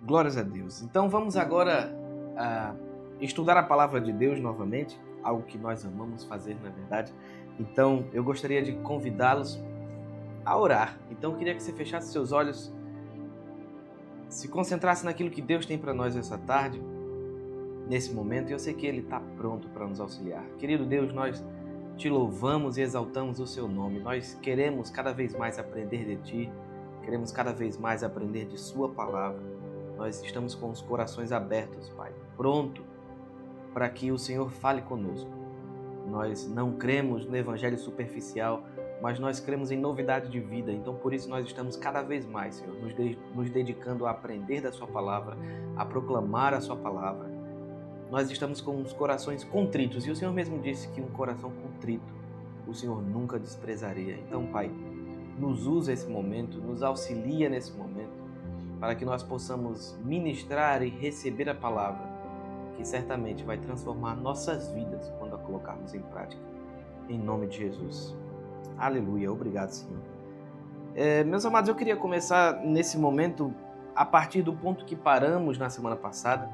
Glórias a Deus. Então vamos agora estudar a palavra de Deus novamente, algo que nós amamos fazer, na verdade. Então eu gostaria de convidá-los a orar. Então eu queria que você fechasse seus olhos, se concentrasse naquilo que Deus tem para nós essa tarde, nesse momento, e eu sei que Ele está pronto para nos auxiliar. Querido Deus, nós te louvamos e exaltamos o seu nome. Nós queremos cada vez mais aprender de Ti, queremos cada vez mais aprender de Sua palavra. Nós estamos com os corações abertos, Pai, pronto para que o Senhor fale conosco. Nós não cremos no evangelho superficial, mas nós cremos em novidade de vida. Então, por isso, nós estamos cada vez mais, Senhor, nos dedicando a aprender da Sua palavra, a proclamar a Sua palavra. Nós estamos com os corações contritos, e o Senhor mesmo disse que um coração contrito o Senhor nunca desprezaria. Então, Pai, nos usa esse momento, nos auxilia nesse momento, para que nós possamos ministrar e receber a palavra, que certamente vai transformar nossas vidas quando a colocarmos em prática. Em nome de Jesus. Aleluia. Obrigado, Senhor. Meus amados, eu queria começar nesse momento a partir do ponto que paramos na semana passada.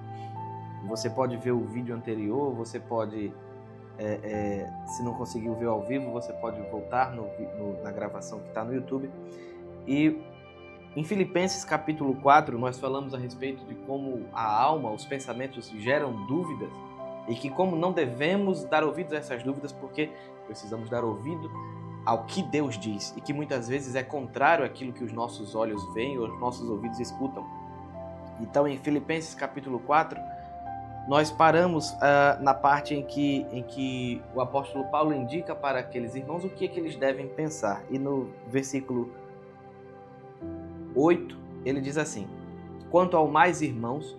Você pode ver o vídeo anterior, você pode, se não conseguiu ver ao vivo, você pode voltar na gravação que está no YouTube. E em Filipenses capítulo 4, nós falamos a respeito de como a alma, os pensamentos geram dúvidas e que como não devemos dar ouvidos a essas dúvidas porque precisamos dar ouvido ao que Deus diz e que muitas vezes é contrário àquilo que os nossos olhos veem ou os nossos ouvidos escutam. Então, em Filipenses capítulo 4, nós paramos na parte em que o apóstolo Paulo indica para aqueles irmãos o que eles devem pensar. E no versículo 8, ele diz assim: quanto ao mais, irmãos,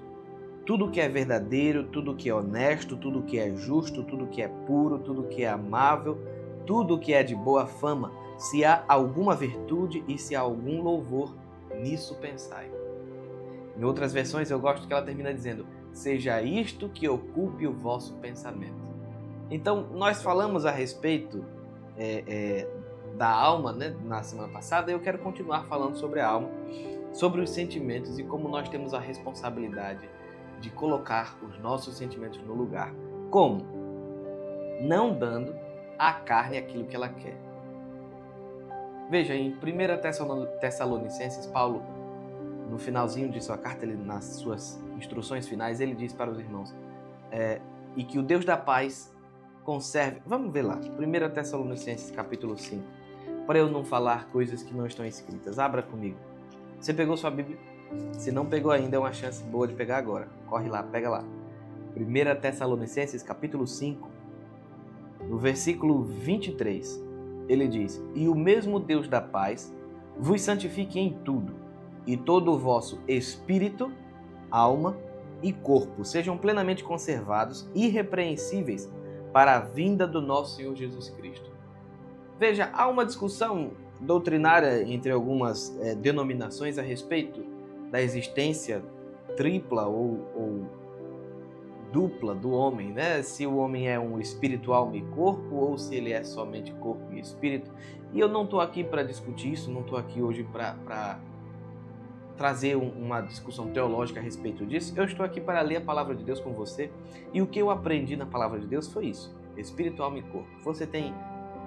tudo que é verdadeiro, tudo que é honesto, tudo que é justo, tudo que é puro, tudo que é amável, tudo que é de boa fama, se há alguma virtude e se há algum louvor, nisso pensai. Em outras versões eu gosto que ela termina dizendo: seja isto que ocupe o vosso pensamento. Então, nós falamos a respeito da alma, né, na semana passada, e eu quero continuar falando sobre a alma, sobre os sentimentos e como nós temos a responsabilidade de colocar os nossos sentimentos no lugar. Como? Não dando à carne aquilo que ela quer. Veja, em 1 Tessalonicenses, Paulo, no finalzinho de sua carta, nas suas instruções finais, ele diz para os irmãos, e que o Deus da paz conserve... Vamos ver lá, 1 Tessalonicenses capítulo 5, para eu não falar coisas que não estão escritas. Abra comigo. Você pegou sua Bíblia? Se não pegou ainda, é uma chance boa de pegar agora. Corre lá, pega lá. 1 Tessalonicenses capítulo 5, no versículo 23, ele diz: e o mesmo Deus da paz vos santifique em tudo, e todo o vosso espírito, alma e corpo sejam plenamente conservados, irrepreensíveis, para a vinda do nosso Senhor Jesus Cristo. Veja, há uma discussão doutrinária entre algumas denominações a respeito da existência tripla ou dupla do homem, né? Se o homem é um espírito, alma e corpo, ou se ele é somente corpo e espírito. E eu não estou aqui para discutir isso, não estou aqui hoje para trazer uma discussão teológica a respeito disso. Eu estou aqui para ler a palavra de Deus com você, e o que eu aprendi na palavra de Deus foi isso: espírito, alma e corpo. Você tem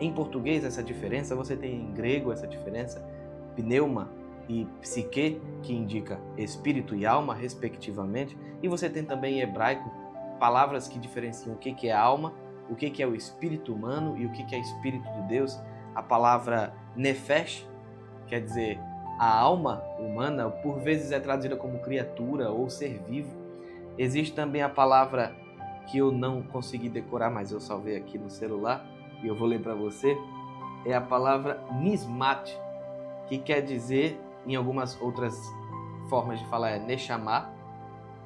em português essa diferença, você tem em grego essa diferença, pneuma e psique, que indica espírito e alma, respectivamente, e você tem também em hebraico palavras que diferenciam o que é alma, o que é o espírito humano e o que é espírito de Deus. A palavra nefesh, quer dizer a alma humana, por vezes é traduzida como criatura ou ser vivo. Existe também a palavra que eu não consegui decorar, mas eu salvei aqui no celular e eu vou ler para você. É a palavra nismat, que quer dizer, em algumas outras formas de falar, é neshama.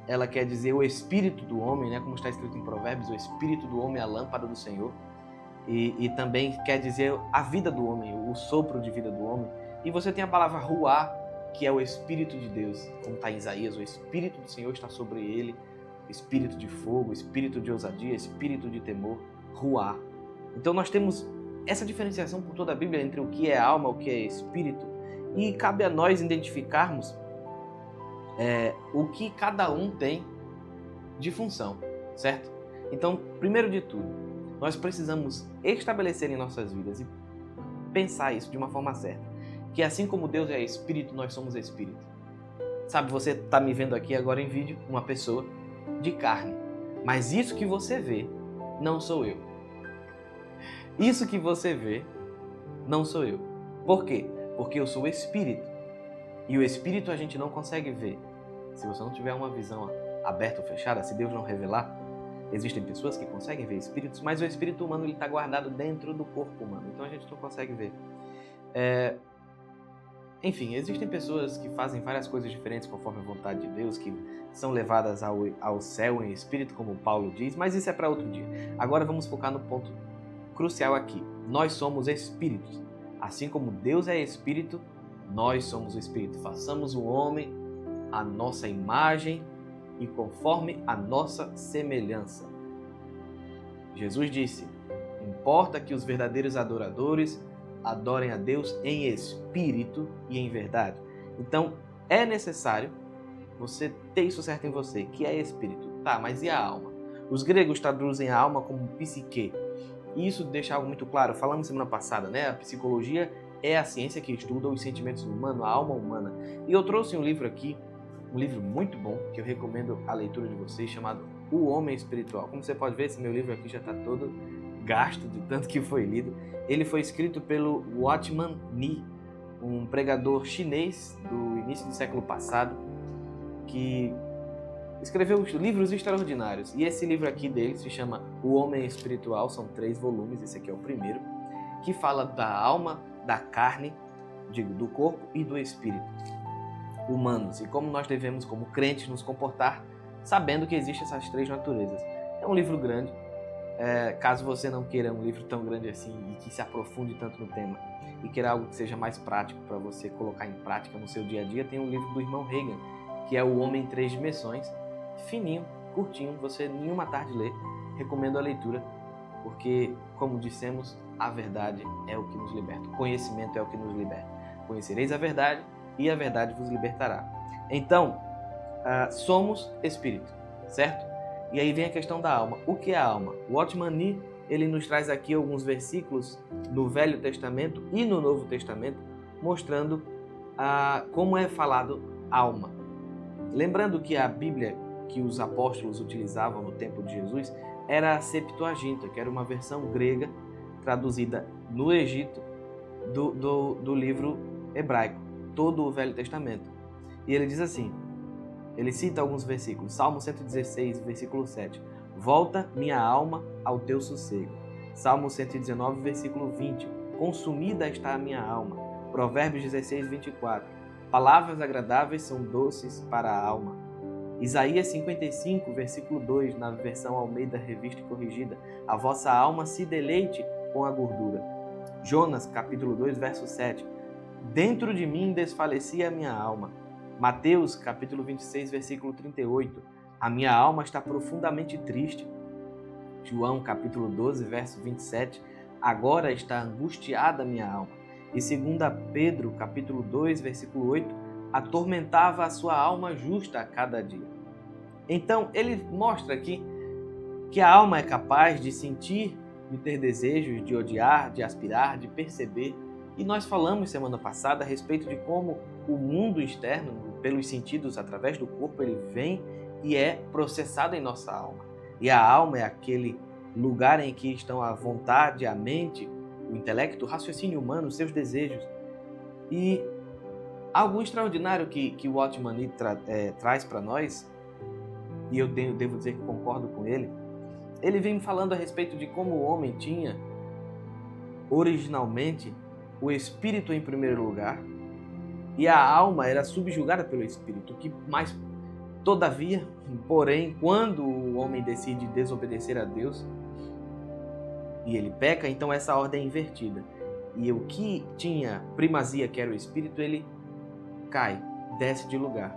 Ela quer dizer o espírito do homem, né? Como está escrito em Provérbios, o espírito do homem é a lâmpada do Senhor. E também quer dizer a vida do homem, o sopro de vida do homem. E você tem a palavra ruá, que é o Espírito de Deus, como está em Isaías: o Espírito do Senhor está sobre ele, espírito de fogo, espírito de ousadia, espírito de temor, ruá. Então nós temos essa diferenciação por toda a Bíblia entre o que é alma, o que é espírito, e cabe a nós identificarmos o que cada um tem de função, certo? Então, primeiro de tudo, nós precisamos estabelecer em nossas vidas e pensar isso de uma forma certa, que assim como Deus é Espírito, nós somos Espírito. Sabe, você está me vendo aqui agora em vídeo, uma pessoa de carne, mas isso que você vê não sou eu. Isso que você vê não sou eu. Por quê? Porque eu sou Espírito. E o Espírito a gente não consegue ver. Se você não tiver uma visão aberta ou fechada, se Deus não revelar, existem pessoas que conseguem ver espíritos, mas o espírito humano está guardado dentro do corpo humano, então a gente não consegue ver. Enfim, existem pessoas que fazem várias coisas diferentes conforme a vontade de Deus, que são levadas ao céu em espírito, como Paulo diz, mas isso é para outro dia. Agora vamos focar no ponto crucial aqui. Nós somos espíritos. Assim como Deus é espírito, nós somos o espírito. Façamos o homem à nossa imagem e conforme a nossa semelhança. Jesus disse: importa que os verdadeiros adoradores adorem a Deus em espírito e em verdade. Então, é necessário você ter isso certo em você, que é espírito. Tá, mas e a alma? Os gregos traduzem a alma como psique. E isso deixa algo muito claro. Falamos semana passada, né? A psicologia é a ciência que estuda os sentimentos humanos, a alma humana. E eu trouxe um livro aqui, um livro muito bom, que eu recomendo a leitura de vocês, chamado O Homem Espiritual. Como você pode ver, esse meu livro aqui já está todo gasto de tanto que foi lido. Ele foi escrito pelo Watchman Nee, um pregador chinês do início do século passado, que escreveu livros extraordinários. E esse livro aqui dele se chama O Homem Espiritual, são 3 volumes, esse aqui é o primeiro, que fala da alma, da carne, do corpo e do espírito humanos, e como nós devemos, como crentes, nos comportar sabendo que existem essas 3 naturezas. É um livro grande, caso você não queira um livro tão grande assim e que se aprofunde tanto no tema e queira algo que seja mais prático para você colocar em prática no seu dia a dia, tem um livro do irmão Reagan, que é O Homem em 3 Dimensões, fininho, curtinho, você em uma tarde lê. Recomendo a leitura, porque, como dissemos, a verdade é o que nos liberta, o conhecimento é o que nos liberta. Conhecereis a verdade e a verdade vos libertará. Então, somos espírito, certo? E aí vem a questão da alma. O que é a alma? O Watchman Nee, ele nos traz aqui alguns versículos no Velho Testamento e no Novo Testamento, mostrando como é falado alma. Lembrando que a Bíblia que os apóstolos utilizavam no tempo de Jesus era a Septuaginta, que era uma versão grega traduzida no Egito do livro hebraico, todo o Velho Testamento. E ele diz assim, ele cita alguns versículos, Salmo 116, versículo 7, volta minha alma ao teu sossego. Salmo 119, versículo 20, consumida está a minha alma. Provérbios 16, 24, palavras agradáveis são doces para a alma. Isaías 55, versículo 2, na versão Almeida Revista e Corrigida, a vossa alma se deleite com a gordura. Jonas, capítulo 2, verso 7, dentro de mim desfalecia a minha alma. Mateus, capítulo 26, versículo 38, a minha alma está profundamente triste. João, capítulo 12, verso 27, agora está angustiada a minha alma. E 2 Pedro, capítulo 2, versículo 8, atormentava a sua alma justa a cada dia. Então, ele mostra aqui que a alma é capaz de sentir, de ter desejos, de odiar, de aspirar, de perceber. E nós falamos semana passada a respeito de como o mundo externo, pelos sentidos, através do corpo, ele vem e é processado em nossa alma. E a alma é aquele lugar em que estão a vontade, a mente, o intelecto, o raciocínio humano, os seus desejos. E algo extraordinário que o Watchman Nee traz para nós, e eu devo dizer que concordo com ele, ele vem falando a respeito de como o homem tinha, originalmente, o espírito em primeiro lugar, e a alma era subjugada pelo espírito, mas, todavia, porém, quando o homem decide desobedecer a Deus, e ele peca, então essa ordem é invertida. E o que tinha primazia, que era o espírito, ele cai, desce de lugar.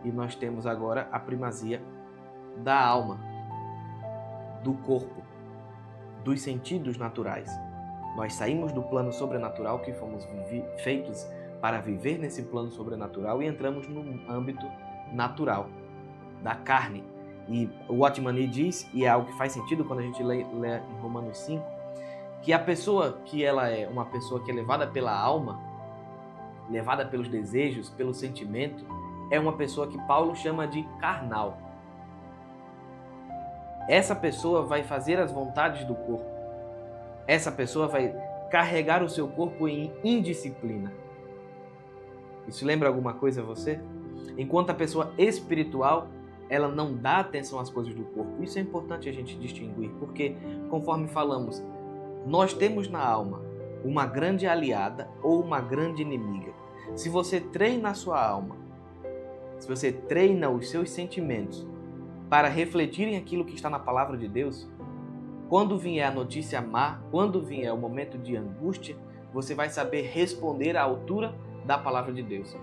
E nós temos agora a primazia da alma, do corpo, dos sentidos naturais. Nós saímos do plano sobrenatural, que fomos feitos para viver nesse plano sobrenatural, e entramos no âmbito natural, da carne. E o Watchman Nee diz, e é algo que faz sentido quando a gente lê em Romanos 5, que a pessoa que ela é uma pessoa que é levada pela alma, levada pelos desejos, pelo sentimento, é uma pessoa que Paulo chama de carnal. Essa pessoa vai fazer as vontades do corpo. Essa pessoa vai carregar o seu corpo em indisciplina. Isso lembra alguma coisa a você? Enquanto a pessoa espiritual, ela não dá atenção às coisas do corpo. Isso é importante a gente distinguir, porque, conforme falamos, nós temos na alma uma grande aliada ou uma grande inimiga. Se você treina a sua alma, se você treina os seus sentimentos para refletirem aquilo que está na palavra de Deus, quando vier a notícia má, quando vier o momento de angústia, você vai saber responder à altura da palavra de Deus.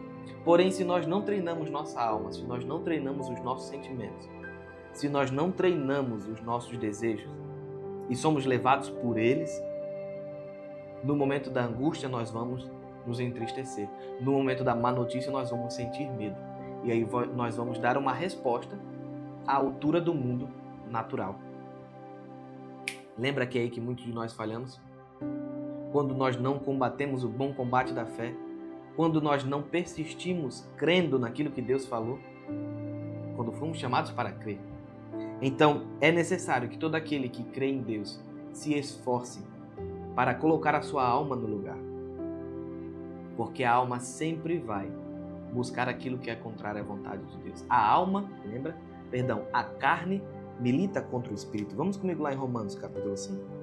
Porém, se nós não treinamos nossa alma, se nós não treinamos os nossos sentimentos, se nós não treinamos os nossos desejos e somos levados por eles, no momento da angústia nós vamos nos entristecer. No momento da má notícia nós vamos sentir medo. E aí nós vamos dar uma resposta à altura do mundo natural. Lembra que é aí que muitos de nós falhamos? Quando nós não combatemos o bom combate da fé, quando nós não persistimos crendo naquilo que Deus falou, quando fomos chamados para crer. Então, é necessário que todo aquele que crê em Deus se esforce para colocar a sua alma no lugar. Porque a alma sempre vai buscar aquilo que é contrário à vontade de Deus. A alma, a carne milita contra o espírito. Vamos comigo lá em Romanos, capítulo 5.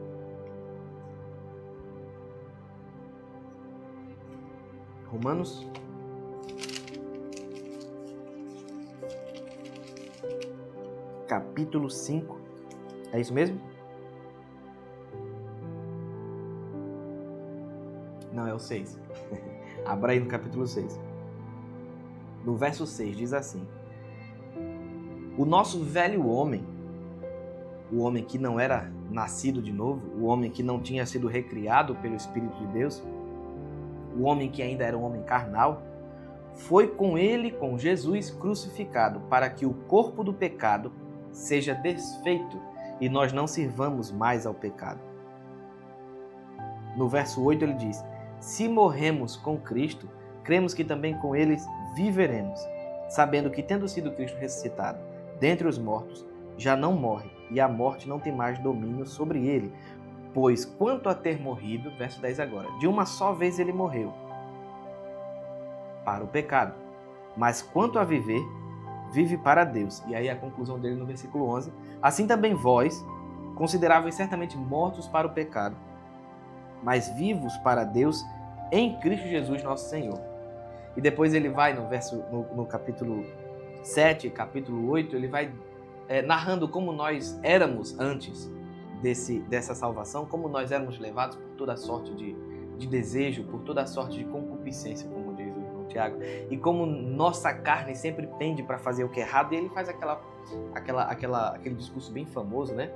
Romanos, capítulo 5. É isso mesmo? Não, é o 6. Abra aí no capítulo 6. No verso 6 diz assim: o nosso velho homem, o homem que não era nascido de novo, o homem que não tinha sido recriado pelo Espírito de Deus, o homem que ainda era um homem carnal, foi com ele, com Jesus, crucificado, para que o corpo do pecado seja desfeito e nós não sirvamos mais ao pecado. No verso 8 ele diz: se morremos com Cristo, cremos que também com ele viveremos, sabendo que, tendo sido Cristo ressuscitado dentre os mortos, já não morre, e a morte não tem mais domínio sobre ele. Pois quanto a ter morrido, verso 10 agora, de uma só vez ele morreu para o pecado, mas quanto a viver, vive para Deus. E aí a conclusão dele no versículo 11: assim também vós, consideráveis certamente mortos para o pecado, mas vivos para Deus em Cristo Jesus nosso Senhor. E depois ele vai no capítulo 7, capítulo 8, ele vai narrando como nós éramos antes dessa salvação, como nós éramos levados por toda sorte de desejo, por toda sorte de concupiscência, como diz o irmão Tiago, e como nossa carne sempre tende para fazer o que é errado. E ele faz aquele discurso bem famoso, né?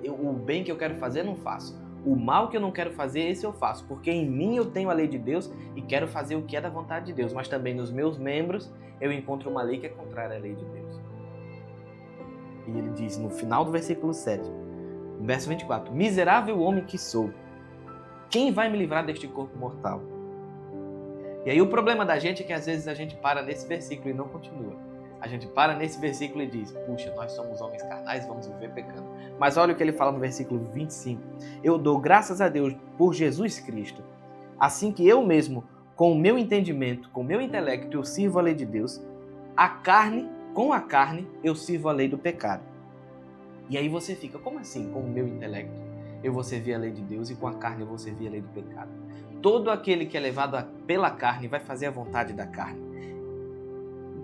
O bem que eu quero fazer, não faço. O mal que eu não quero fazer, esse eu faço, porque em mim eu tenho a lei de Deus e quero fazer o que é da vontade de Deus, mas também nos meus membros eu encontro uma lei que é contrária à lei de Deus. E ele diz no final do versículo 7, no verso 24: miserável homem que sou, quem vai me livrar deste corpo mortal? E aí o problema da gente é que às vezes a gente para nesse versículo e não continua. A gente para nesse versículo e diz: puxa, nós somos homens carnais, vamos viver pecando. Mas olha o que ele fala no versículo 25: eu dou graças a Deus por Jesus Cristo, assim que eu mesmo, com o meu entendimento, com o meu intelecto, eu sirvo a lei de Deus, com a carne eu sirvo a lei do pecado. E aí você fica: como assim, com o meu intelecto eu vou servir a lei de Deus e com a carne eu vou servir a lei do pecado? Todo aquele que é levado pela carne vai fazer a vontade da carne.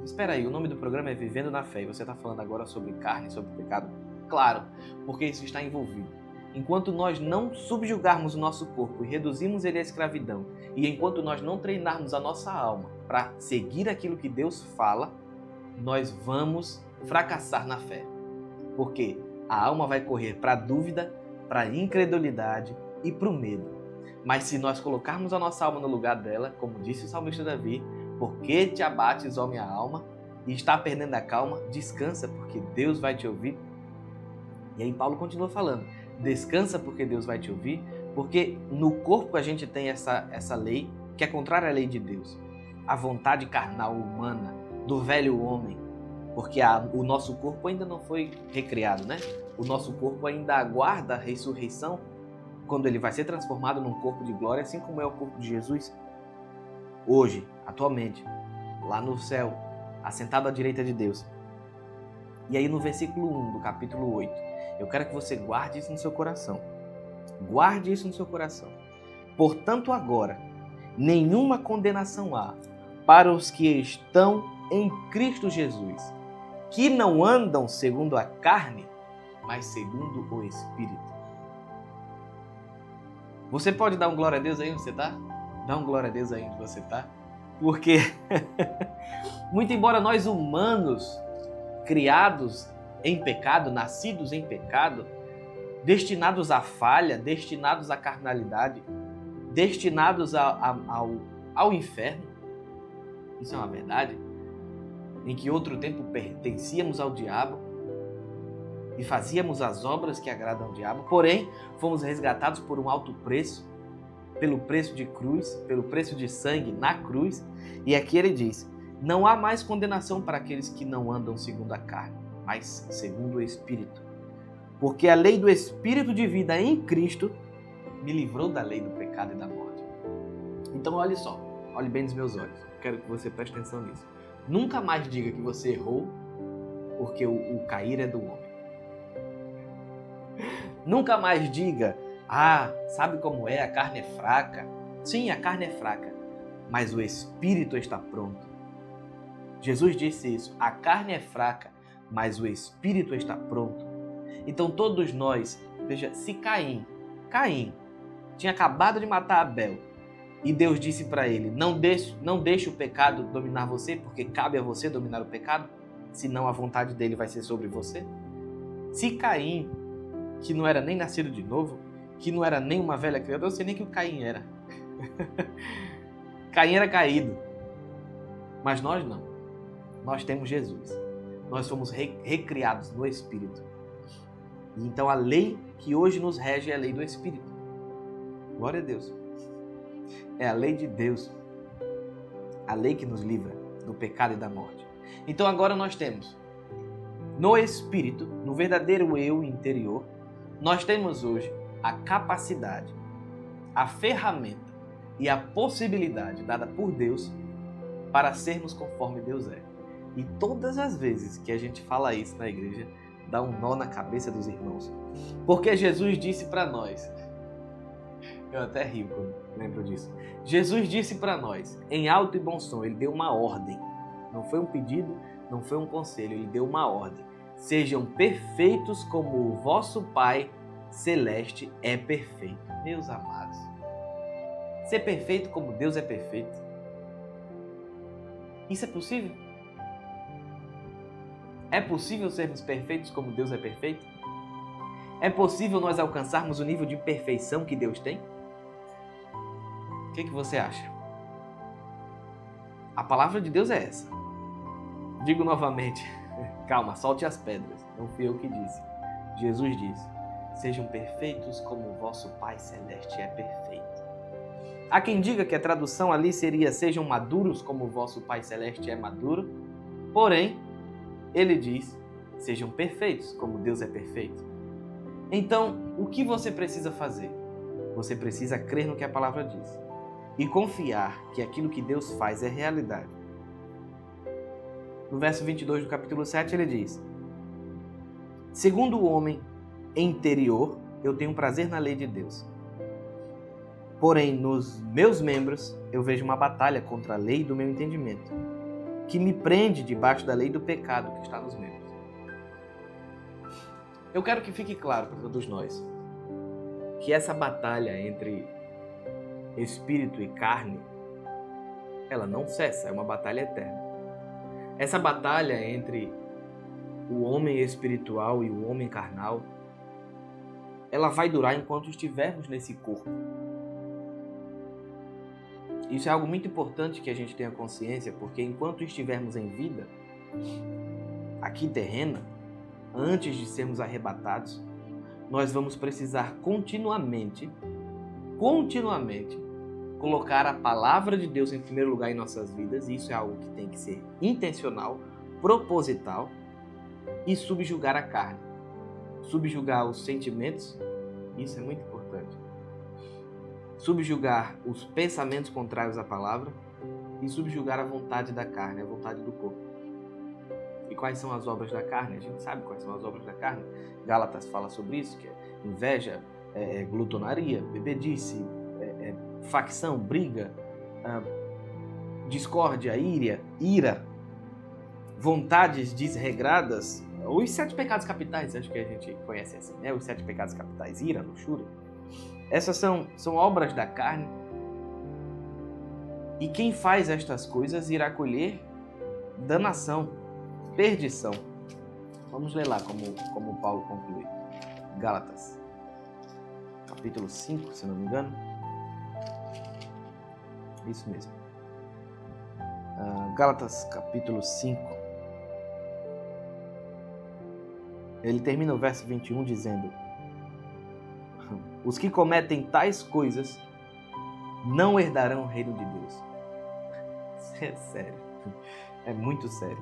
Espera aí, o nome do programa é Vivendo na Fé, e você está falando agora sobre carne, sobre pecado? Claro, porque isso está envolvido. Enquanto nós não subjugarmos o nosso corpo e reduzirmos ele à escravidão, e enquanto nós não treinarmos a nossa alma para seguir aquilo que Deus fala, nós vamos fracassar na fé. Porque a alma vai correr para a dúvida, para a incredulidade e para o medo. Mas se nós colocarmos a nossa alma no lugar dela, como disse o salmista Davi: por que te abates, ó minha alma? e está perdendo a calma, descansa porque Deus vai te ouvir. E aí Paulo continua falando, descansa porque Deus vai te ouvir, porque no corpo a gente tem essa lei que é contrária à lei de Deus. A vontade carnal humana do velho homem, porque o nosso corpo ainda não foi recriado, né? O nosso corpo ainda aguarda a ressurreição, quando ele vai ser transformado num corpo de glória, assim como é o corpo de Jesus hoje, atualmente, lá no céu, assentado à direita de Deus. E aí no versículo 1 do capítulo 8, eu quero que você guarde isso no seu coração. Guarde isso no seu coração. Portanto, agora, nenhuma condenação há para os que estão em Cristo Jesus, que não andam segundo a carne, mas segundo o Espírito. Você pode dar um glória a Deus aí onde você está? Dá um glória a Deus aí onde você está. Porque, muito embora nós humanos, criados em pecado, nascidos em pecado, destinados à falha, destinados à carnalidade, destinados ao inferno, isso é uma verdade, em que outro tempo pertencíamos ao diabo e fazíamos as obras que agradam ao diabo, porém fomos resgatados por um alto preço, pelo preço de cruz, pelo preço de sangue na cruz, e aqui ele diz, não há mais condenação para aqueles que não andam segundo a carne, mas segundo o Espírito. Porque a lei do Espírito de vida em Cristo me livrou da lei do pecado e da morte. Então olhe só, olhe bem nos meus olhos, quero que você preste atenção nisso. Nunca mais diga que você errou, porque o cair é do homem. Nunca mais diga, sabe como é, a carne é fraca. Sim, a carne é fraca, mas o Espírito está pronto. Jesus disse isso, a carne é fraca, mas o Espírito está pronto. Então todos nós, veja, se Caim tinha acabado de matar Abel e Deus disse para ele, não deixe o pecado dominar você, porque cabe a você dominar o pecado, senão a vontade dele vai ser sobre você. Se Caim, que não era nem nascido de novo, que não era nem uma velha criatura, eu não sei nem que o Caim era. Caim era caído, mas nós não. Nós temos Jesus. Nós somos recriados no Espírito. E então a lei que hoje nos rege é a lei do Espírito. Glória a Deus. É a lei de Deus. A lei que nos livra do pecado e da morte. Então agora nós temos no Espírito, no verdadeiro eu interior, nós temos hoje a capacidade, a ferramenta e a possibilidade dada por Deus para sermos conforme Deus é. E todas as vezes que a gente fala isso na igreja, dá um nó na cabeça dos irmãos. Porque Jesus disse para nós, eu até rio quando lembro disso, Jesus disse para nós, em alto e bom som, ele deu uma ordem. Não foi um pedido, não foi um conselho, ele deu uma ordem. Sejam perfeitos como o vosso Pai Celeste é perfeito. Meus amados, ser perfeito como Deus é perfeito, isso é possível? É possível sermos perfeitos como Deus é perfeito? É possível nós alcançarmos o nível de perfeição que Deus tem? O que você acha? A palavra de Deus é essa. Digo novamente, calma, solte as pedras, não fui eu que disse. Jesus disse, sejam perfeitos como o vosso Pai Celeste é perfeito. Há quem diga que a tradução ali seria, sejam maduros como o vosso Pai Celeste é maduro, porém, ele diz, sejam perfeitos como Deus é perfeito. Então, o que você precisa fazer? Você precisa crer no que a palavra diz e confiar que aquilo que Deus faz é realidade. No verso 22 do capítulo 7 ele diz, segundo o homem interior, eu tenho prazer na lei de Deus. Porém, nos meus membros, eu vejo uma batalha contra a lei do meu entendimento, que me prende debaixo da lei do pecado que está nos membros. Eu quero que fique claro para todos nós que essa batalha entre espírito e carne, ela não cessa, é uma batalha eterna. Essa batalha entre o homem espiritual e o homem carnal, ela vai durar enquanto estivermos nesse corpo. Isso é algo muito importante que a gente tenha consciência, porque enquanto estivermos em vida, aqui terrena, antes de sermos arrebatados, nós vamos precisar continuamente colocar a palavra de Deus em primeiro lugar em nossas vidas. Isso é algo que tem que ser intencional, proposital, e subjugar a carne, subjugar os sentimentos. Isso é muito importante. Subjugar os pensamentos contrários à palavra e subjugar a vontade da carne, a vontade do corpo. E quais são as obras da carne? A gente sabe quais são as obras da carne. Gálatas fala sobre isso, que é inveja, glutonaria, bebedice, facção, briga, discórdia, ira, vontades desregradas. Os 7 pecados capitais, acho que a gente conhece assim, né? Os 7 pecados capitais, ira, luxúria. Essas são obras da carne. E quem faz estas coisas irá colher danação, perdição. Vamos ler lá como Paulo conclui. Gálatas, capítulo 5, se não me engano. Isso mesmo. Gálatas, capítulo 5. Ele termina o verso 21 dizendo: os que cometem tais coisas não herdarão o reino de Deus. Isso é sério. É muito sério.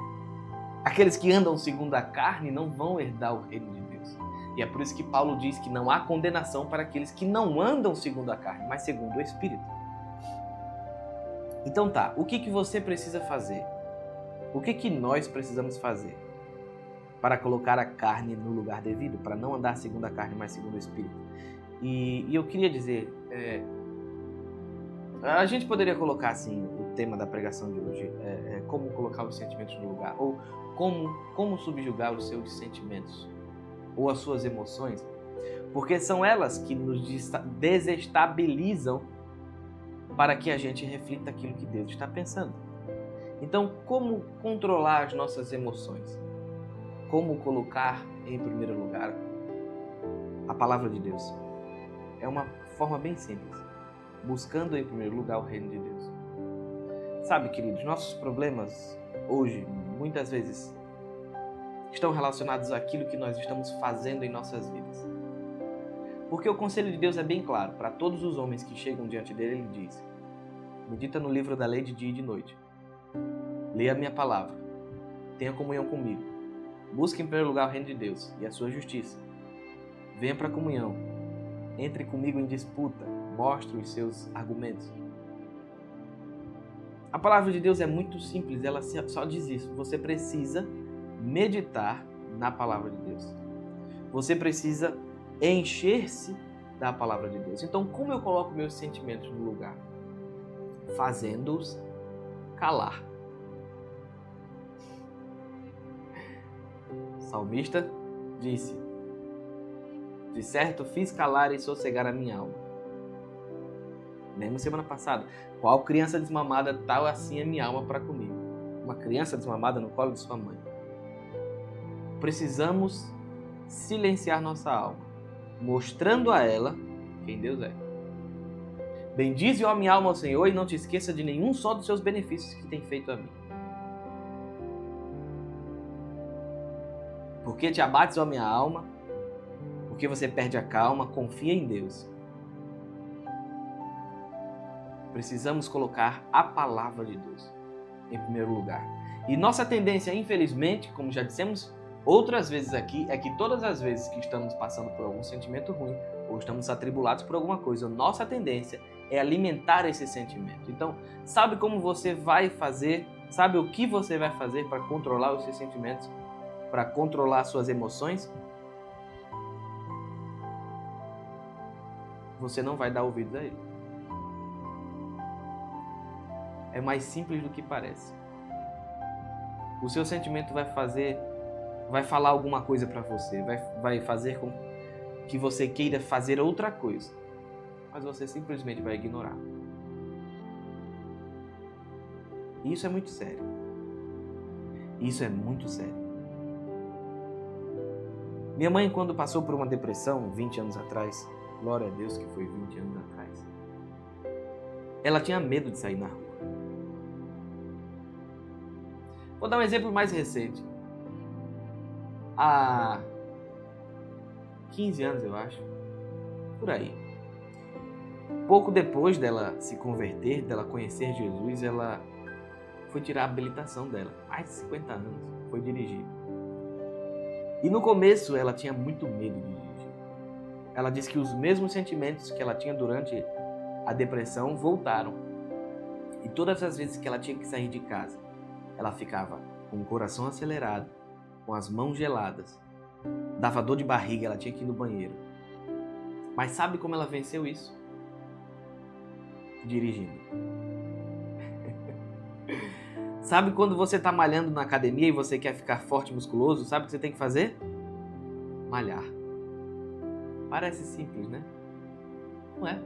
Aqueles que andam segundo a carne não vão herdar o reino de Deus. E é por isso que Paulo diz que não há condenação para aqueles que não andam segundo a carne, mas segundo o Espírito. Então tá, o que você precisa fazer? O que nós precisamos fazer para colocar a carne no lugar devido, para não andar segundo a carne, mas segundo o Espírito? E eu queria dizer, a gente poderia colocar assim o tema da pregação de hoje, como colocar os sentimentos no lugar, ou como subjugar os seus sentimentos, ou as suas emoções, porque são elas que nos desestabilizam para que a gente reflita aquilo que Deus está pensando. Então, como controlar as nossas emoções? Como colocar em primeiro lugar a palavra de Deus? É uma forma bem simples, buscando em primeiro lugar o reino de Deus. Sabe, queridos, nossos problemas hoje, muitas vezes, estão relacionados àquilo que nós estamos fazendo em nossas vidas. Porque o conselho de Deus é bem claro, para todos os homens que chegam diante dele, ele diz: medita no livro da lei de dia e de noite. Leia a minha palavra. Tenha comunhão comigo. Busque em primeiro lugar o reino de Deus e a sua justiça. Venha para a comunhão. Entre comigo em disputa. Mostre os seus argumentos. A palavra de Deus é muito simples, ela só diz isso. Você precisa meditar na palavra de Deus. Você precisa encher-se da palavra de Deus. Então, como eu coloco meus sentimentos no lugar? Fazendo-os calar. O salmista disse: de certo fiz calar e sossegar a minha alma. Lembra semana passada? Qual criança desmamada tal assim a minha alma para comigo? Uma criança desmamada no colo de sua mãe. Precisamos silenciar nossa alma, mostrando a ela quem Deus é. Bendize, ó minha alma, ao Senhor, e não te esqueça de nenhum só dos seus benefícios que tem feito a mim. Porque te abates, ó minha alma, porque você perde a calma, confia em Deus. Precisamos colocar a palavra de Deus em primeiro lugar. E nossa tendência, infelizmente, como já dissemos outras vezes aqui, é que todas as vezes que estamos passando por algum sentimento ruim ou estamos atribulados por alguma coisa, nossa tendência é alimentar esse sentimento. Então, sabe como você vai fazer, sabe o que você vai fazer para controlar os seus sentimentos, para controlar suas emoções? Você não vai dar ouvidos a ele. É mais simples do que parece. O seu sentimento vai falar alguma coisa para você, vai fazer com que você queira fazer outra coisa, mas você simplesmente vai ignorar. Isso é muito sério. Isso é muito sério. Minha mãe, quando passou por uma depressão 20 anos atrás, glória a Deus que foi 20 anos atrás, ela tinha medo de sair na rua. Vou dar um exemplo mais recente. Há 15 anos, eu acho, por aí. Pouco depois dela se converter, dela conhecer Jesus, ela foi tirar a habilitação dela. Mais de 50 anos, foi dirigir. E no começo ela tinha muito medo de dirigir. Ela disse que os mesmos sentimentos que ela tinha durante a depressão voltaram. E todas as vezes que ela tinha que sair de casa, ela ficava com o coração acelerado, com as mãos geladas, dava dor de barriga, ela tinha que ir no banheiro. Mas sabe como ela venceu isso? Dirigindo. Sabe quando você está malhando na academia e você quer ficar forte e musculoso? Sabe o que você tem que fazer? Malhar. Parece simples, né? Não é?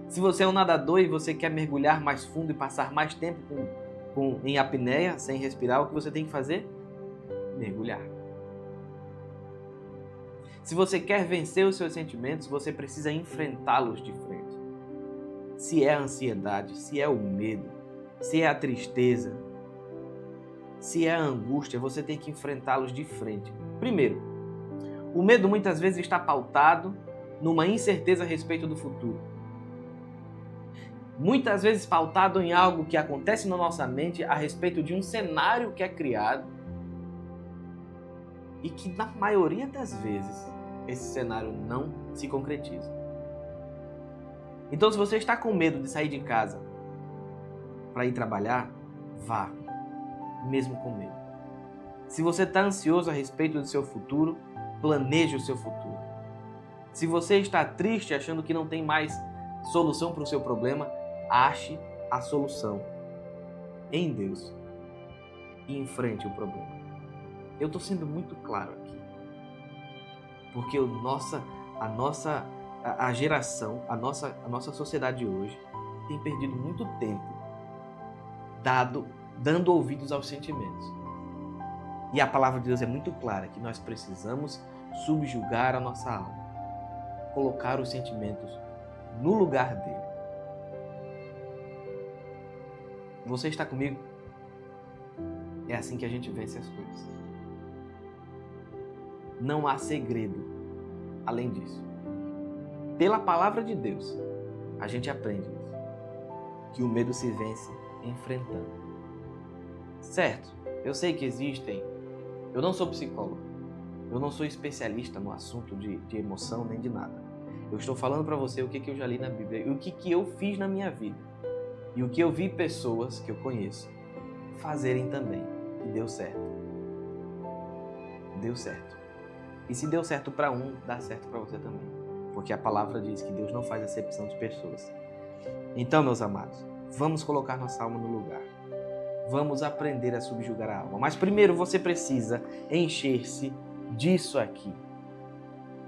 Se você é um nadador e você quer mergulhar mais fundo e passar mais tempo em apneia, sem respirar, o que você tem que fazer? Mergulhar. Se você quer vencer os seus sentimentos, você precisa enfrentá-los de frente. Se é a ansiedade, se é o medo, se é a tristeza, se é a angústia, você tem que enfrentá-los de frente. Primeiro, o medo muitas vezes está pautado numa incerteza a respeito do futuro. Muitas vezes pautado em algo que acontece na nossa mente a respeito de um cenário que é criado e que, na maioria das vezes, esse cenário não se concretiza. Então, se você está com medo de sair de casa para ir trabalhar, vá, mesmo com medo. Se você está ansioso a respeito do seu futuro, planeje o seu futuro. Se você está triste, achando que não tem mais solução para o seu problema, ache a solução em Deus e enfrente o problema. Eu estou sendo muito claro aqui, porque a geração, a nossa sociedade hoje tem perdido muito tempo dando ouvidos aos sentimentos. E a palavra de Deus é muito clara que nós precisamos subjugar a nossa alma, colocar os sentimentos no lugar dele. Você está comigo? É assim que a gente vence as coisas. Não há segredo além disso. Pela palavra de Deus, a gente aprende isso, que o medo se vence enfrentando. Certo, eu sei que existem. Eu não sou psicólogo. Eu não sou especialista no assunto de emoção nem de nada. Eu estou falando para você o que eu já li na Bíblia e o que eu fiz na minha vida. E o que eu vi pessoas que eu conheço fazerem também. E deu certo. Deu certo. E se deu certo para um, dá certo para você também. Porque a palavra diz que Deus não faz acepção de pessoas. Então, meus amados, vamos colocar nossa alma no lugar. Vamos aprender a subjugar a alma. Mas primeiro você precisa encher-se disso aqui.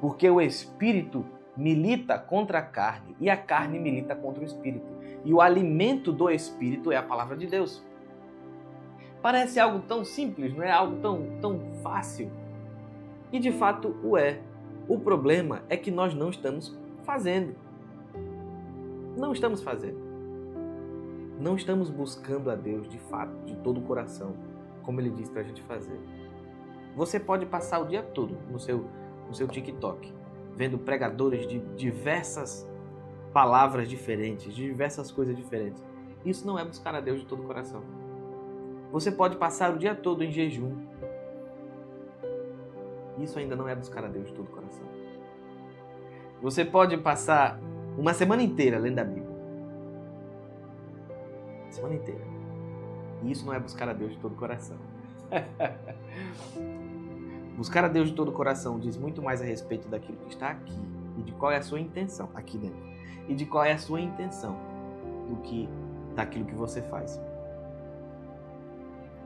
Porque o Espírito milita contra a carne e a carne milita contra o Espírito. E o alimento do Espírito é a palavra de Deus. Parece algo tão simples, não é algo tão fácil. E de fato o é. O problema é que nós não estamos fazendo. Não estamos fazendo. Não estamos buscando a Deus de fato, de todo o coração, como Ele diz para a gente fazer. Você pode passar o dia todo no seu TikTok, vendo pregadores de diversas palavras diferentes, de diversas coisas diferentes. Isso não é buscar a Deus de todo o coração. Você pode passar o dia todo em jejum. Isso ainda não é buscar a Deus de todo o coração. Você pode passar uma semana inteira lendo a Bíblia. Semana inteira. E isso não é buscar a Deus de todo o coração. Buscar a Deus de todo o coração diz muito mais a respeito daquilo que está aqui e de qual é a sua intenção aqui dentro. E de qual é a sua intenção do que daquilo que você faz.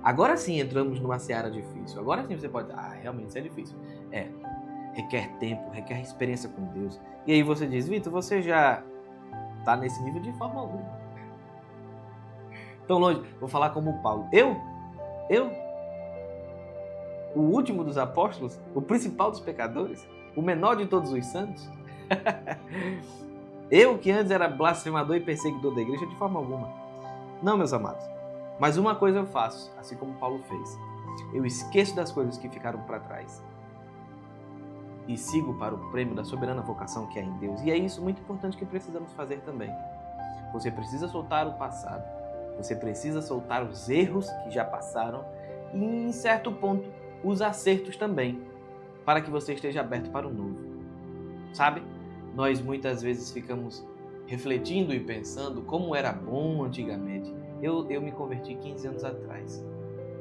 Agora sim entramos numa seara difícil. Agora sim você pode dizer, realmente isso é difícil. Requer tempo, requer experiência com Deus. E aí você diz, Vitor, você já está nesse nível de forma alguma. Tão longe. Vou falar como Paulo. Eu? O último dos apóstolos? O principal dos pecadores? O menor de todos os santos? Eu que antes era blasfemador e perseguidor da igreja? De forma alguma. Não, meus amados. Mas uma coisa eu faço, assim como Paulo fez. Eu esqueço das coisas que ficaram para trás e sigo para o prêmio da soberana vocação que há em Deus. E é isso muito importante que precisamos fazer também. Você precisa soltar o passado, você precisa soltar os erros que já passaram e, em certo ponto, os acertos também, para que você esteja aberto para o novo. Sabe? Nós muitas vezes ficamos refletindo e pensando como era bom antigamente. Eu me converti 15 anos atrás.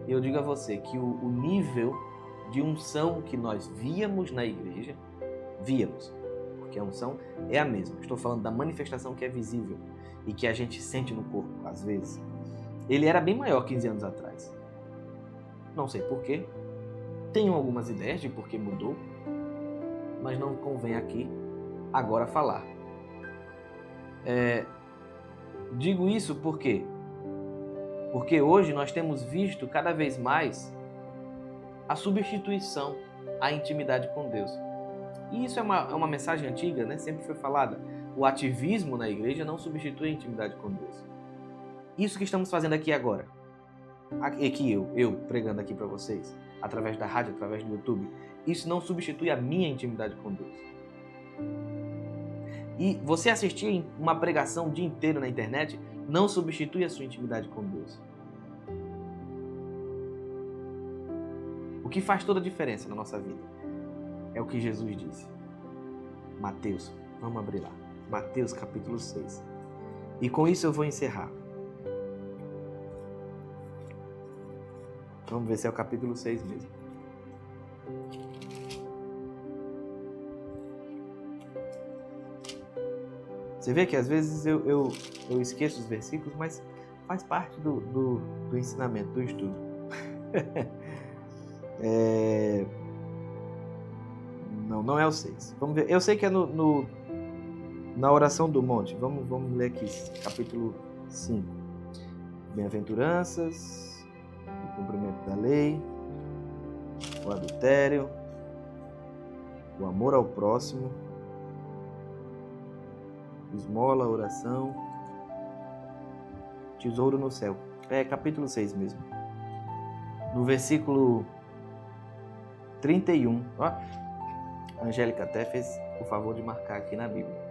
E eu digo a você que o nível de unção que nós víamos na igreja, porque a unção é a mesma. Estou falando da manifestação que é visível e que a gente sente no corpo, às vezes. Ele era bem maior 15 anos atrás. Não sei porquê. Tenho algumas ideias de por que mudou, mas não convém aqui agora falar. Digo isso porque hoje nós temos visto cada vez mais a substituição à intimidade com Deus. E isso é uma mensagem antiga, né? Sempre foi falada. O ativismo na igreja não substitui a intimidade com Deus. Isso que estamos fazendo aqui agora, e que eu pregando aqui para vocês, através da rádio, através do YouTube, isso não substitui a minha intimidade com Deus. E você assistir uma pregação o dia inteiro na internet não substitui a sua intimidade com Deus. O que faz toda a diferença na nossa vida é o que Jesus disse. Mateus, vamos abrir lá. Mateus capítulo 6. E com isso eu vou encerrar. Vamos ver se é o capítulo 6 mesmo. Você vê que às vezes eu esqueço os versículos, mas faz parte do ensinamento, do estudo. Não é o 6. Vamos ver. Eu sei que é na oração do monte. Vamos ler aqui, capítulo 5. Bem-aventuranças, o cumprimento da lei, o adultério, o amor ao próximo, esmola, oração, tesouro no céu. É capítulo 6 mesmo. No versículo 31, ó, a Angélica até fez o favor de marcar aqui na Bíblia.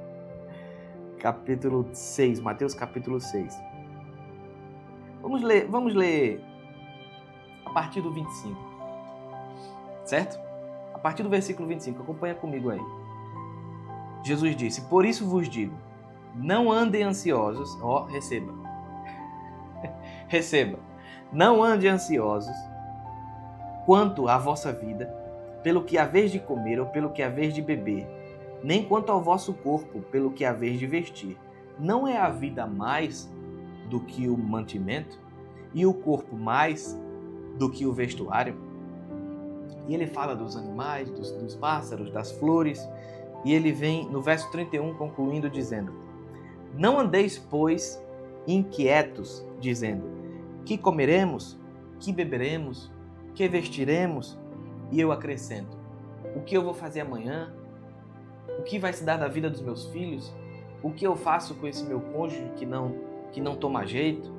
Capítulo 6, Mateus capítulo 6. Vamos ler a partir do 25. Certo? A partir do versículo 25, acompanha comigo aí. Jesus disse: por isso vos digo, não andem ansiosos, receba. Receba. Não andem ansiosos quanto à vossa vida, pelo que haveis de comer ou pelo que haveis de beber, nem quanto ao vosso corpo, pelo que haveis de vestir. Não é a vida mais do que o mantimento, e o corpo mais do que o vestuário? E ele fala dos animais, dos pássaros, das flores, e ele vem no verso 31 concluindo dizendo: não andeis, pois, inquietos, dizendo: que comeremos, que beberemos, que vestiremos? E eu acrescento: o que eu vou fazer amanhã? O que vai se dar da vida dos meus filhos? O que eu faço com esse meu cônjuge que não toma jeito?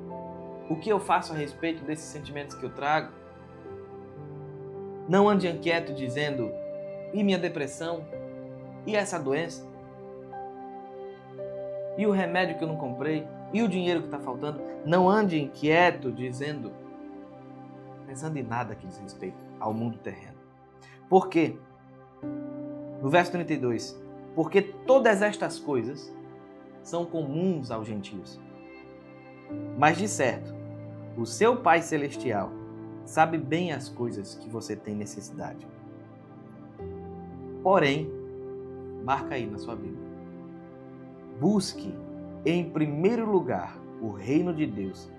O que eu faço a respeito desses sentimentos que eu trago? Não ande inquieto dizendo: e minha depressão? E essa doença? E o remédio que eu não comprei? E o dinheiro que está faltando? Não ande inquieto dizendo, pensando em nada que diz respeito ao mundo terreno. Por quê? No verso 32, porque todas estas coisas são comuns aos gentios. Mas de certo, o seu Pai Celestial sabe bem as coisas que você tem necessidade. Porém, marca aí na sua Bíblia: busque em primeiro lugar o reino de Deus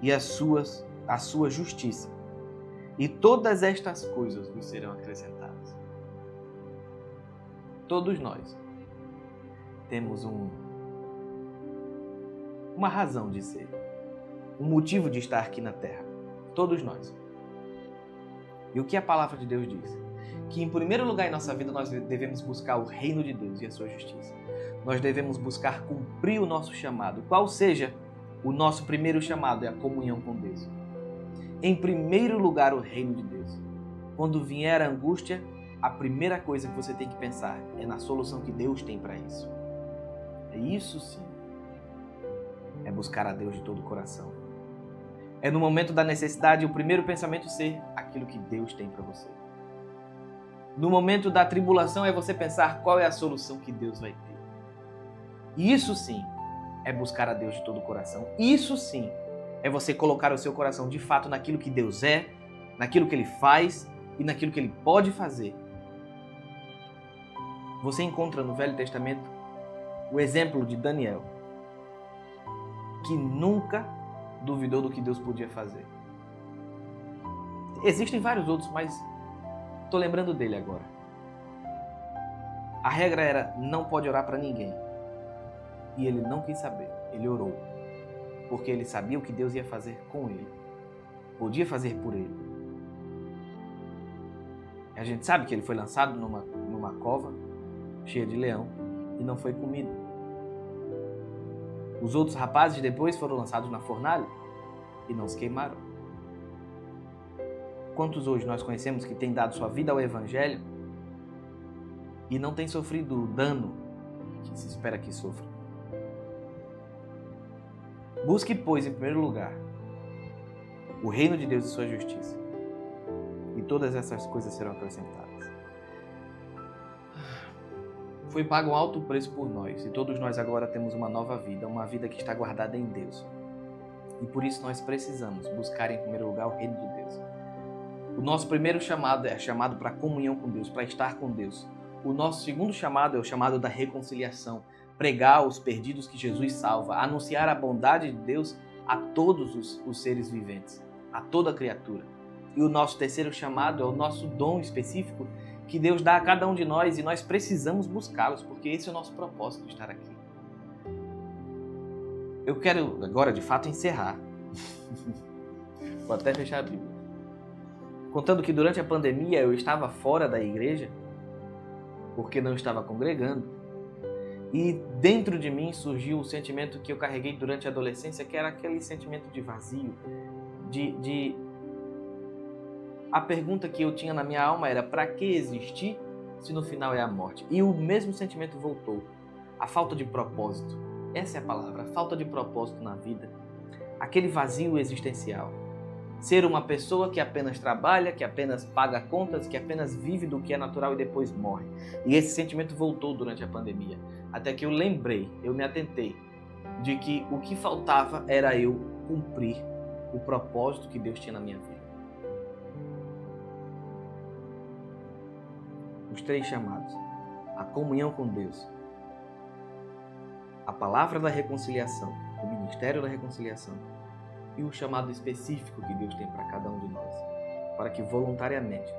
e a sua justiça, e todas estas coisas vos serão acrescentadas. Todos nós temos uma razão de ser, um motivo de estar aqui na Terra. Todos nós. E o que a palavra de Deus diz? Que em primeiro lugar em nossa vida nós devemos buscar o reino de Deus e a sua justiça. Nós devemos buscar cumprir o nosso chamado, qual seja O nosso primeiro chamado é a comunhão com Deus. Em primeiro lugar, o reino de Deus. Quando vier a angústia, a primeira coisa que você tem que pensar é na solução que Deus tem para isso. Isso sim é buscar a Deus de todo o coração. É no momento da necessidade o primeiro pensamento ser aquilo que Deus tem para você. No momento da tribulação é você pensar qual é a solução que Deus vai ter. Isso sim é buscar a Deus de todo o coração. Isso sim é você colocar o seu coração de fato naquilo que Deus é, naquilo que Ele faz e naquilo que Ele pode fazer. Você encontra no Velho Testamento o exemplo de Daniel, que nunca duvidou do que Deus podia fazer. Existem vários outros, mas estou lembrando dele agora. A regra era não pode orar para ninguém. E ele não quis saber, ele orou. Porque ele sabia o que Deus ia fazer com ele. Podia fazer por ele. A gente sabe que ele foi lançado numa cova cheia de leão e não foi comido. Os outros rapazes depois foram lançados na fornalha e não se queimaram. Quantos hoje nós conhecemos que têm dado sua vida ao Evangelho e não têm sofrido o dano que se espera que sofram? Busque, pois, em primeiro lugar, o reino de Deus e sua justiça, e todas essas coisas serão acrescentadas. Foi pago um alto preço por nós, e todos nós agora temos uma nova vida, uma vida que está guardada em Deus. E por isso nós precisamos buscar em primeiro lugar o reino de Deus. O nosso primeiro chamado é chamado para comunhão com Deus, para estar com Deus. O nosso segundo chamado é o chamado da reconciliação, pregar aos perdidos que Jesus salva, anunciar a bondade de Deus a todos os seres viventes, a toda criatura. E o nosso terceiro chamado é o nosso dom específico que Deus dá a cada um de nós e nós precisamos buscá-los, porque esse é o nosso propósito de estar aqui. Eu quero agora, de fato, encerrar. Vou até fechar a Bíblia. Contando que durante a pandemia eu estava fora da igreja, porque não estava congregando, e dentro de mim surgiu o sentimento que eu carreguei durante a adolescência, que era aquele sentimento de vazio, A pergunta que eu tinha na minha alma era: para que existir se no final é a morte? E o mesmo sentimento voltou. A falta de propósito. Essa é a palavra, a falta de propósito na vida. Aquele vazio existencial. Ser uma pessoa que apenas trabalha, que apenas paga contas, que apenas vive do que é natural e depois morre. E esse sentimento voltou durante a pandemia. Até que eu lembrei, eu me atentei, de que o que faltava era eu cumprir o propósito que Deus tinha na minha vida. Os três chamados: a comunhão com Deus, a palavra da reconciliação, o ministério da reconciliação e o chamado específico que Deus tem para cada um de nós, para que voluntariamente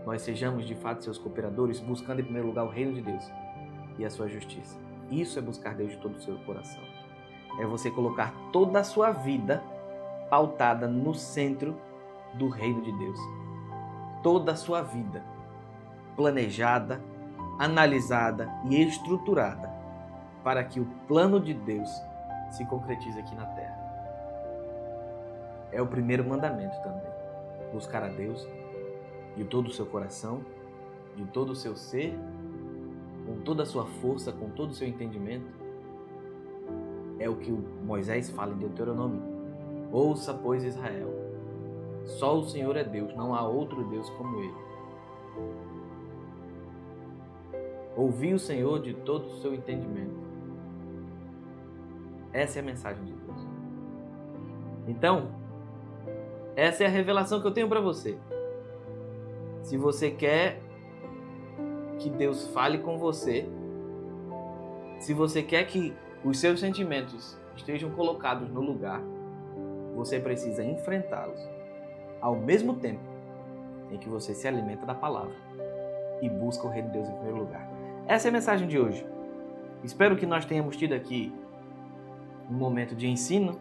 nós sejamos de fato seus cooperadores, buscando em primeiro lugar o reino de Deus e a sua justiça. Isso é buscar Deus de todo o seu coração. É você colocar toda a sua vida pautada no centro do reino de Deus. Toda a sua vida planejada, analisada e estruturada para que o plano de Deus se concretize aqui na terra. É o primeiro mandamento também. Buscar a Deus de todo o seu coração, de todo o seu ser, com toda a sua força, com todo o seu entendimento. É o que Moisés fala em Deuteronômio. Ouça, pois, Israel, só o Senhor é Deus, não há outro Deus como Ele. Ouvi o Senhor de todo o seu entendimento. Essa é a mensagem de Deus. Então, essa é a revelação que eu tenho para você. Se você quer que Deus fale com você, se você quer que os seus sentimentos estejam colocados no lugar, você precisa enfrentá-los ao mesmo tempo em que você se alimenta da palavra e busca o reino de Deus em primeiro lugar. Essa é a mensagem de hoje. Espero que nós tenhamos tido aqui um momento de ensino,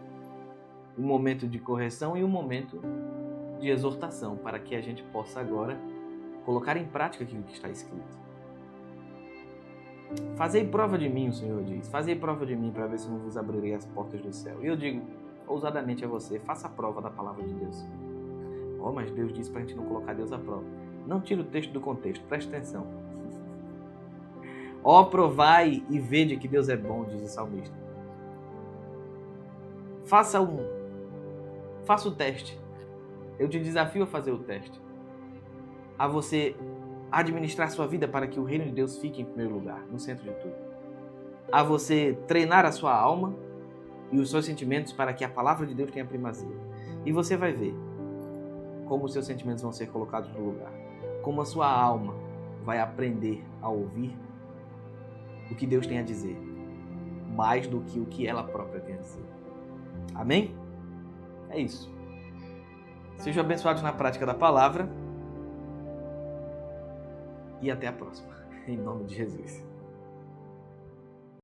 um momento de correção e um momento de exortação, para que a gente possa agora colocar em prática aquilo que está escrito. Fazei prova de mim, o Senhor diz. Fazei prova de mim para ver se eu não vos abrirei as portas do céu. E eu digo ousadamente a você, faça a prova da palavra de Deus. Oh, mas Deus disse para a gente não colocar Deus à prova. Não tira o texto do contexto, preste atenção. Ó, provai e vede que Deus é bom, diz o salmista. Faça o teste. Eu te desafio a fazer o teste. A você administrar sua vida para que o reino de Deus fique em primeiro lugar, no centro de tudo. A você treinar a sua alma e os seus sentimentos para que a palavra de Deus tenha primazia. E você vai ver como os seus sentimentos vão ser colocados no lugar. Como a sua alma vai aprender a ouvir o que Deus tem a dizer, mais do que o que ela própria tem a dizer. Amém? É isso. Sejam abençoados na prática da palavra e até a próxima. Em nome de Jesus.